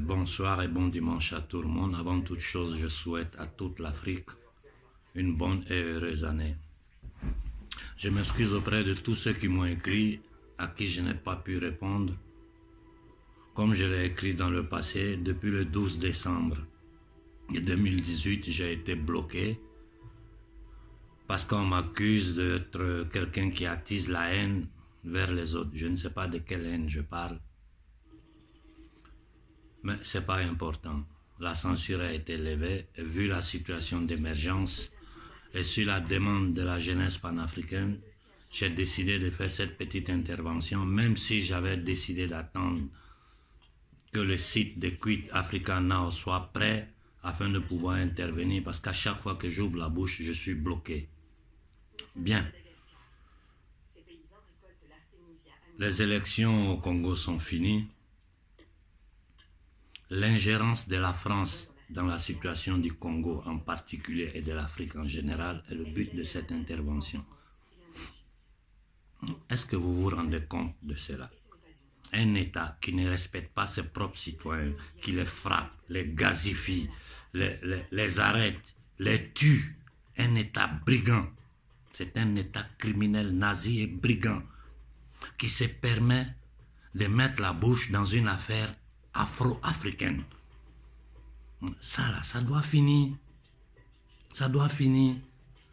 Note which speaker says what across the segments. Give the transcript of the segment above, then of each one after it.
Speaker 1: Bonsoir et bon dimanche à tout le monde. Avant toute chose, je souhaite à toute l'Afrique une bonne et heureuse année. Je m'excuse auprès de tous ceux qui m'ont écrit, à qui je n'ai pas pu répondre. Comme je l'ai écrit dans le passé, depuis le 12 décembre 2018, j'ai été bloqué parce qu'on m'accuse d'être quelqu'un qui attise la haine vers les autres. Je ne sais pas de quelle haine je parle. Mais ce n'est pas important. La censure a été levée et vu la situation d'émergence et sur la demande de la jeunesse panafricaine, j'ai décidé de faire cette petite intervention, même si j'avais décidé d'attendre que le site de Quit Africa Now soit prêt afin de pouvoir intervenir, parce qu'à chaque fois que j'ouvre la bouche, je suis bloqué. Bien. Les élections au Congo sont finies. L'ingérence de la France dans la situation du Congo en particulier et de l'Afrique en général est le but de cette intervention. Est-ce que vous vous rendez compte de cela? Un État qui ne respecte pas ses propres citoyens, qui les frappe, les gazifie, les arrête, les tue, un État brigand, c'est un État criminel, nazi et brigand, qui se permet de mettre la bouche dans une affaire afro-africaine. Ça là, ça doit finir. Ça doit finir.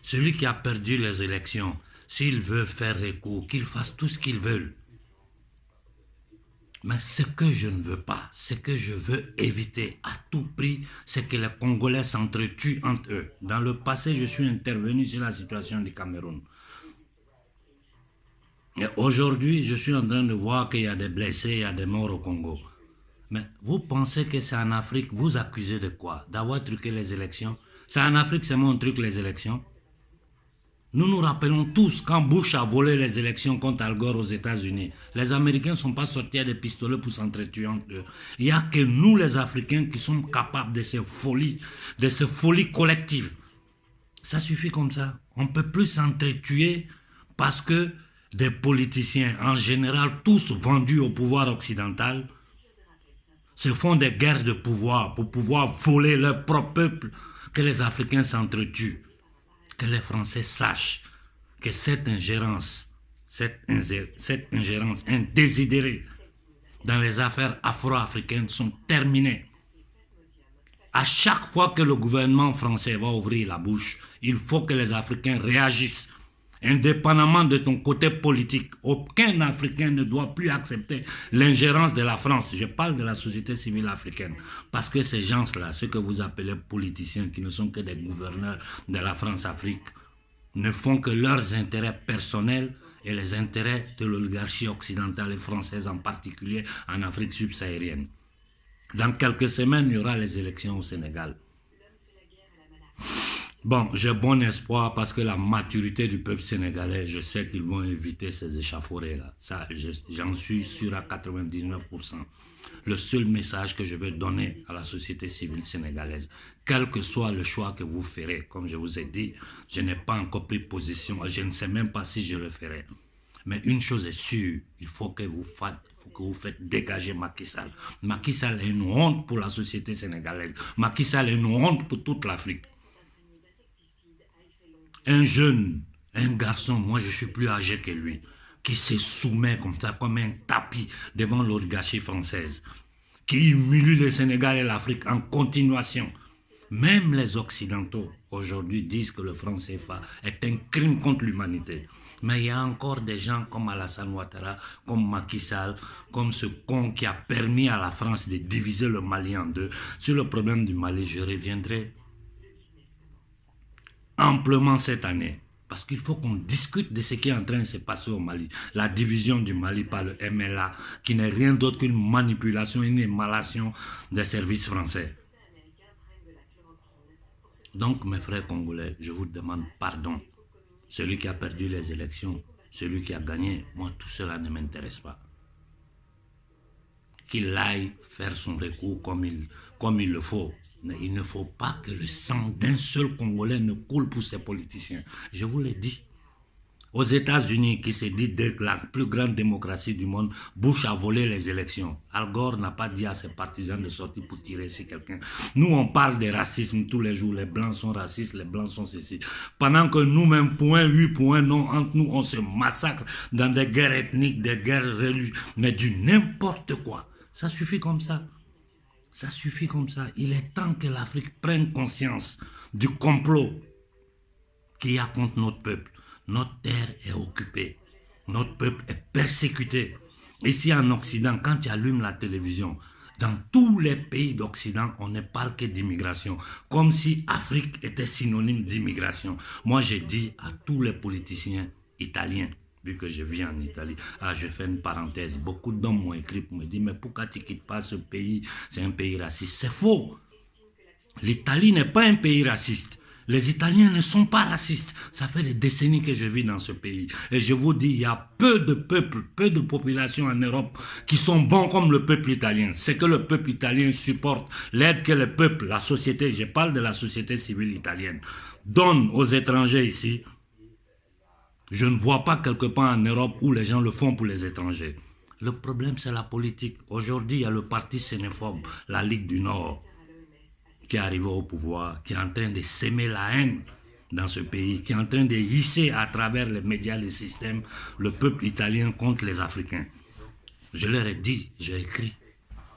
Speaker 1: Celui qui a perdu les élections, s'il veut faire recours, qu'il fasse tout ce qu'il veut. Mais ce que je ne veux pas, ce que je veux éviter à tout prix, c'est que les Congolais s'entretuent entre eux. Dans le passé, je suis intervenu sur la situation du Cameroun. Et aujourd'hui, je suis en train de voir qu'il y a des blessés, il y a des morts au Congo. Mais vous pensez que c'est en Afrique, vous accusez de quoi? D'avoir truqué les élections? C'est en Afrique seulement on truque les élections? Nous nous rappelons tous quand Bush a volé les élections contre Al Gore aux États-Unis. Les Américains ne sont pas sortis à des pistolets pour s'entretuer entre eux. Il n'y a que nous les Africains qui sommes capables de ces folies collectives. Ça suffit comme ça. On ne peut plus s'entretuer parce que des politiciens, en général tous vendus au pouvoir occidental, se font des guerres de pouvoir pour pouvoir voler leur propre peuple, que les Africains s'entretuent. Que les Français sachent que cette ingérence indésidérée dans les affaires afro-africaines sont terminées. À chaque fois que le gouvernement français va ouvrir la bouche, il faut que les Africains réagissent. Indépendamment de ton côté politique, aucun Africain ne doit plus accepter l'ingérence de la France. Je parle de la société civile africaine. Parce que ces gens-là, ceux que vous appelez politiciens, qui ne sont que des gouverneurs de la France-Afrique, ne font que leurs intérêts personnels et les intérêts de l'oligarchie occidentale et française, en particulier en Afrique subsaharienne. Dans quelques semaines, il y aura les élections au Sénégal. Bon, j'ai bon espoir parce que la maturité du peuple sénégalais, je sais qu'ils vont éviter ces échauffourées-là. Ça, j'en suis sûr à 99%. Le seul message que je vais donner à la société civile sénégalaise, quel que soit le choix que vous ferez, comme je vous ai dit, je n'ai pas encore pris position, je ne sais même pas si je le ferai. Mais une chose est sûre, il faut que vous faites dégager Macky Sall. Macky Sall est une honte pour la société sénégalaise. Macky Sall est une honte pour toute l'Afrique. Un jeune, un garçon, moi je suis plus âgé que lui, qui se soumet comme ça, comme un tapis devant l'oligarchie française, qui humilie le Sénégal et l'Afrique en continuation. Même les Occidentaux aujourd'hui disent que le franc CFA est un crime contre l'humanité. Mais il y a encore des gens comme Alassane Ouattara, comme Macky Sall, comme ce con qui a permis à la France de diviser le Mali en deux. Sur le problème du Mali, je reviendrai amplement cette année. Parce qu'il faut qu'on discute de ce qui est en train de se passer au Mali. La division du Mali par le MLA, qui n'est rien d'autre qu'une manipulation, une émalation des services français. Donc, mes frères congolais, je vous demande pardon. Celui qui a perdu les élections, celui qui a gagné, moi, tout cela ne m'intéresse pas. Qu'il aille faire son recours comme il le faut. Mais il ne faut pas que le sang d'un seul Congolais ne coule pour ces politiciens. Je vous l'ai dit. Aux États-Unis, qui se dit la plus grande démocratie du monde, Bush a volé les élections. Al Gore n'a pas dit à ses partisans de sortir pour tirer sur quelqu'un. Nous, on parle de racisme tous les jours. Les Blancs sont racistes, les Blancs sont ceci. Pendant que nous-mêmes, point oui, point non, entre nous, on se massacre dans des guerres ethniques, des guerres religieuses, mais du n'importe quoi. Ça suffit comme ça. Ça suffit comme ça. Il est temps que l'Afrique prenne conscience du complot qu'il y a contre notre peuple. Notre terre est occupée. Notre peuple est persécuté. Ici en Occident, quand tu allumes la télévision, dans tous les pays d'Occident, on ne parle que d'immigration. Comme si Afrique était synonyme d'immigration. Moi, j'ai dit à tous les politiciens italiens, vu que je vis en Italie, je fais une parenthèse, beaucoup d'hommes m'ont écrit pour me dire, mais pourquoi tu ne quittes pas ce pays? C'est un pays raciste. C'est faux. L'Italie n'est pas un pays raciste. Les Italiens ne sont pas racistes. Ça fait des décennies que je vis dans ce pays. Et je vous dis, il y a peu de peuples, peu de populations en Europe qui sont bons comme le peuple italien. C'est que le peuple italien supporte l'aide que le peuple, la société, je parle de la société civile italienne, donne aux étrangers ici. Je ne vois pas quelque part en Europe où les gens le font pour les étrangers. Le problème, c'est la politique. Aujourd'hui, il y a le parti xénophobe, la Ligue du Nord, qui est arrivé au pouvoir, qui est en train de s'aimer la haine dans ce pays, qui est en train de hisser à travers les médias, les systèmes, le peuple italien contre les Africains. Je leur ai dit, j'ai écrit,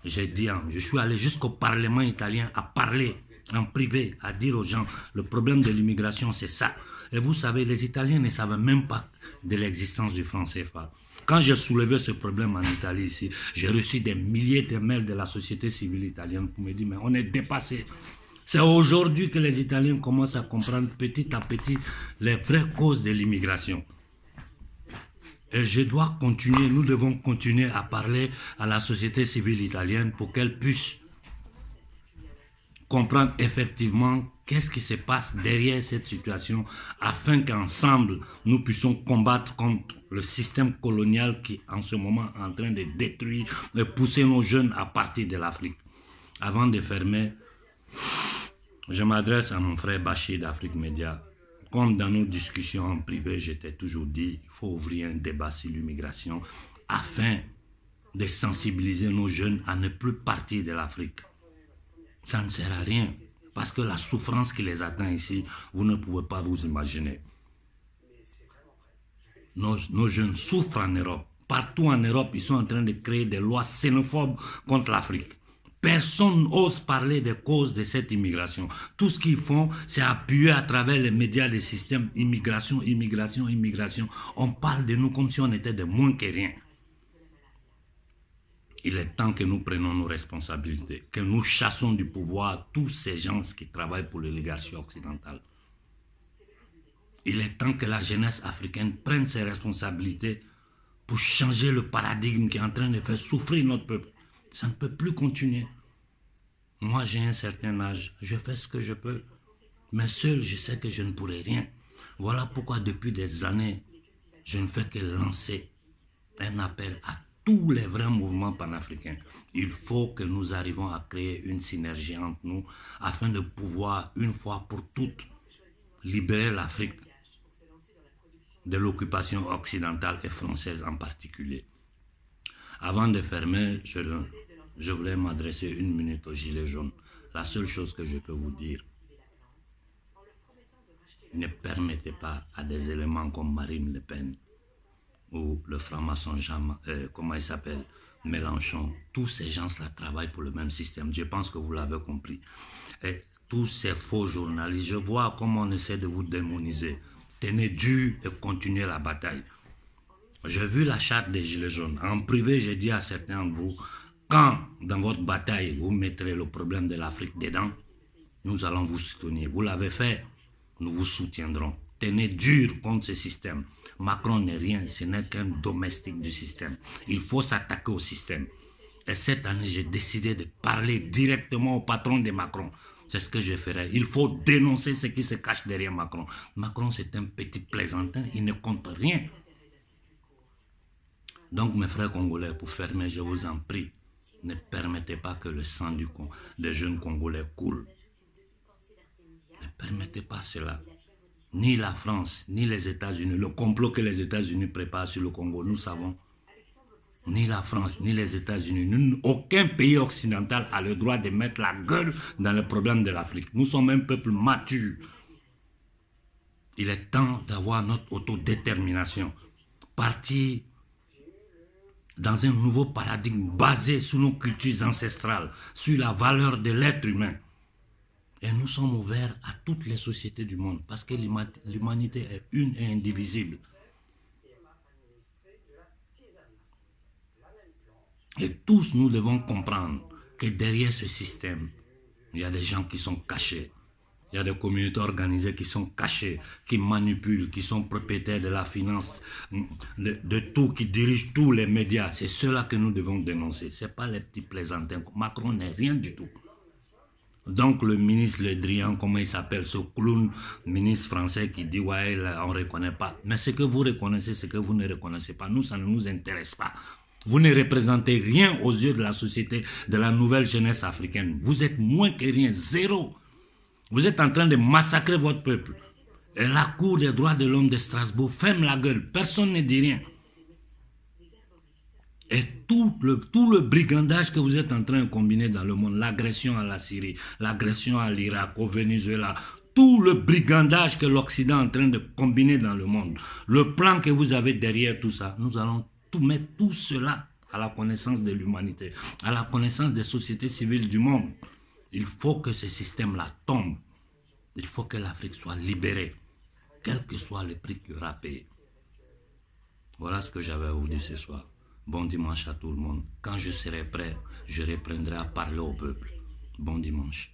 Speaker 1: j'ai dit, je suis allé jusqu'au Parlement italien à parler en privé, à dire aux gens, le problème de l'immigration, c'est ça. Et vous savez, les Italiens ne savaient même pas de l'existence du franc CFA. Quand j'ai soulevé ce problème en Italie ici, j'ai reçu des milliers de mails de la société civile italienne pour me dire, mais on est dépassé. C'est aujourd'hui que les Italiens commencent à comprendre petit à petit les vraies causes de l'immigration. Et je dois continuer, nous devons continuer à parler à la société civile italienne pour qu'elle puisse comprendre effectivement qu'est-ce qui se passe derrière cette situation afin qu'ensemble nous puissions combattre contre le système colonial qui en ce moment est en train de détruire et pousser nos jeunes à partir de l'Afrique. Avant de fermer, je m'adresse à mon frère Bachir d'Afrique Média. Comme dans nos discussions en privé, je t'ai toujours dit, il faut ouvrir un débat sur l'immigration afin de sensibiliser nos jeunes à ne plus partir de l'Afrique. Ça ne sert à rien. Parce que la souffrance qui les atteint ici, vous ne pouvez pas vous imaginer. Nos jeunes souffrent en Europe. Partout en Europe, ils sont en train de créer des lois xénophobes contre l'Afrique. Personne n'ose parler des causes de cette immigration. Tout ce qu'ils font, c'est appuyer à travers les médias, les systèmes, immigration, immigration, immigration. On parle de nous comme si on était de moins que rien. Il est temps que nous prenions nos responsabilités, que nous chassons du pouvoir tous ces gens qui travaillent pour l'oligarchie occidentale. Il est temps que la jeunesse africaine prenne ses responsabilités pour changer le paradigme qui est en train de faire souffrir notre peuple. Ça ne peut plus continuer. Moi, j'ai un certain âge, je fais ce que je peux, mais seul, je sais que je ne pourrai rien. Voilà pourquoi depuis des années, je ne fais que lancer un appel à tous les vrais mouvements panafricains. Il faut que nous arrivions à créer une synergie entre nous afin de pouvoir, une fois pour toutes, libérer l'Afrique de l'occupation occidentale et française en particulier. Avant de fermer, je voulais m'adresser une minute aux Gilets jaunes. La seule chose que je peux vous dire, ne permettez pas à des éléments comme Marine Le Pen ou le franc-maçon comment il s'appelle, Mélenchon, tous ces gens-là travaillent pour le même système. Je pense que vous l'avez compris. Et tous ces faux journalistes, je vois comment on essaie de vous démoniser. Tenez dur et continuez la bataille. J'ai vu la charte des Gilets jaunes. En privé, j'ai dit à certains de vous, quand dans votre bataille, vous mettrez le problème de l'Afrique dedans, nous allons vous soutenir. Vous l'avez fait, nous vous soutiendrons. Tenez dur contre ce système. Macron n'est rien, ce n'est qu'un domestique du système. Il faut s'attaquer au système. Et cette année, j'ai décidé de parler directement au patron de Macron. C'est ce que je ferai. Il faut dénoncer ce qui se cache derrière Macron. Macron, c'est un petit plaisantin, il ne compte rien. Donc, mes frères congolais, pour fermer, je vous en prie, ne permettez pas que le sang des jeunes Congolais coule. Ne permettez pas cela. Ni la France, ni les États-Unis, le complot que les États-Unis préparent sur le Congo, nous savons. Ni la France, ni les États-Unis, aucun pays occidental a le droit de mettre la gueule dans le problème de l'Afrique. Nous sommes un peuple mature. Il est temps d'avoir notre autodétermination. Partir dans un nouveau paradigme basé sur nos cultures ancestrales, sur la valeur de l'être humain. Et nous sommes ouverts à toutes les sociétés du monde parce que l'humanité est une et indivisible. Et tous nous devons comprendre que derrière ce système, il y a des gens qui sont cachés. Il y a des communautés organisées qui sont cachées, qui manipulent, qui sont propriétaires de la finance, de tout, qui dirigent tous les médias. C'est cela que nous devons dénoncer. Ce n'est pas les petits plaisantins. Macron n'est rien du tout. Donc le ministre Le Drian, comment il s'appelle, ce clown ministre français qui dit ouais, on ne reconnaît pas. Mais ce que vous reconnaissez, ce que vous ne reconnaissez pas, nous, ça ne nous intéresse pas. Vous ne représentez rien aux yeux de la société, de la nouvelle jeunesse africaine. Vous êtes moins que rien, zéro. Vous êtes en train de massacrer votre peuple. Et la Cour des droits de l'homme de Strasbourg ferme la gueule. Personne ne dit rien. Et tout le brigandage que vous êtes en train de combiner dans le monde, l'agression à la Syrie, l'agression à l'Irak, au Venezuela, tout le brigandage que l'Occident est en train de combiner dans le monde, le plan que vous avez derrière tout ça, nous allons mettre tout cela à la connaissance de l'humanité, à la connaissance des sociétés civiles du monde. Il faut que ce système-là tombe. Il faut que l'Afrique soit libérée, quel que soit le prix qu'il y aura à payer. Voilà ce que j'avais à vous dire ce soir. Bon dimanche à tout le monde. Quand je serai prêt, je reprendrai à parler au peuple. Bon dimanche.